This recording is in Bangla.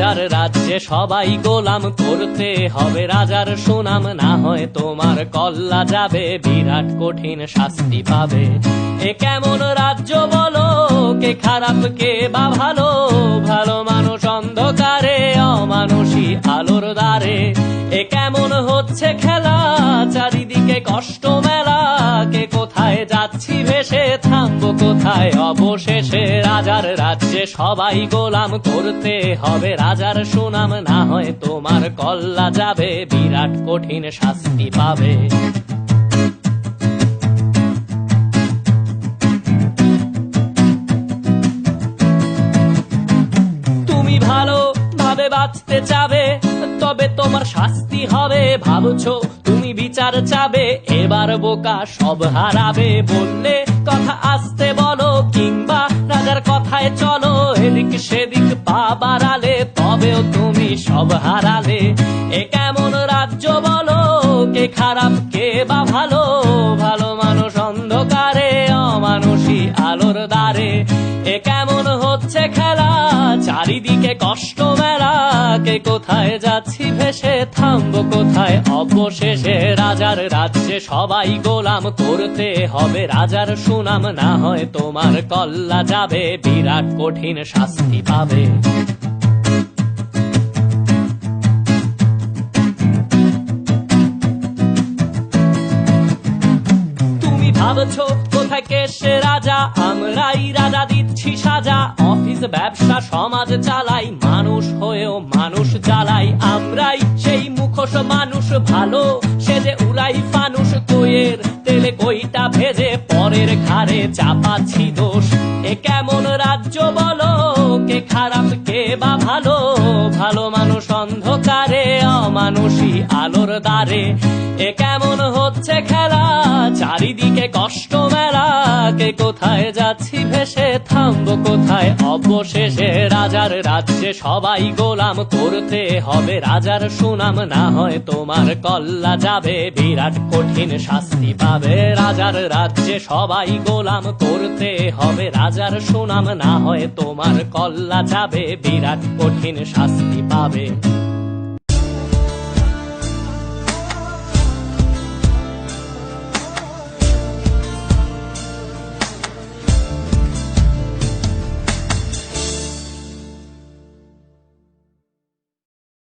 রাজার রাজ্যে সবাই গোলাম, করতে হবে রাজার সুনাম, না হয় তোমার কল্লা যাবে, বিরাট কঠিন শাস্তি পাবে। এ কেমন রাজ্য বলো, কে খারাপ কে বা ভালো, ভালো মানুষ অন্ধকারে, অমানুষী আলোর দ্বারে। এ কেমন হচ্ছে খেলা, চারিদিকে কষ্ট মেলা, কে কোথায় যাচ্ছি ভেসে, থামবো কোথায় অবশেষে। রাজার রাজ্যে সবাই গোলাম, করতে হবে রাজার সুনাম, না হয় তোমার কল্লা যাবে, বিরাট কঠিন শাস্তি পাবে। তুমি ভালো ভাবে বাঁচতে চাবে, তবে তোমার শাস্তি হবে, ভাবছো তুমি বিচার চাবে, এবার বোকা সব হারাবে। বললে কথা আস্তে বলো, কিংবা রাজার কথায় চলো, এদিক সেদিক পা বাড়ালে, তবেও তুমি সব হারালে। এ কেমন রাজ্য বলো, কে খারাপ কে বা ভালো, ভালো মানুষ অন্ধকারে, অমানুষী আলোর দ্বারে। এ কেমন হচ্ছে খেলা, চারিদিকে কষ্ট মেলা, কে কোথায় যাচ্ছি ভেসে, থামবো কোথায় অবশেষে। রাজার রাজ্যে সবাই গোলাম, করতে হবে রাজার সুনাম, না হয় তোমার কল্লা যাবে, বিরাট কঠিন শাস্তি পাবে। তুমি ভাবছো কোথায় কে সে রাজা, আমরাই রাজা দিচ্ছি সাজা, অফিস ব্যবসা সমাজ চালাই, মানুষ হয়েও মানুষ জ্বালাই। আমরাই সেই মুখোশ মানুষ ভালো, সে যে উড়াই ফানুষ, কইয়ের তেলে কইটা ভেজে, পরের ঘাড়ে চাপাচ্ছি দোষ। এ কেমন রাজ্য বলো, কে খারাপ কে বা ভালো, ভালো মানুষ অন্ধকারে, অমানুষী আলোর দ্বারে। এ কেমন হচ্ছে খেলা, চারিদিকে কষ্ট মেলা, কে কোথায় যাচ্ছি ভেসে, থামবো কোথায় অবশেষে। রাজার রাজ্যে সবাই গোলাম, করতে হবে রাজার সুনাম, না হয় তোমার কল্লা যাবে, বিরাট কঠিন শাস্তি পাবে। রাজার রাজ্যে সবাই গোলাম, করতে হবে রাজার সুনাম, না হয় তোমার কল্লা যাবে, বিরাট কঠিন শাস্তি পাবে।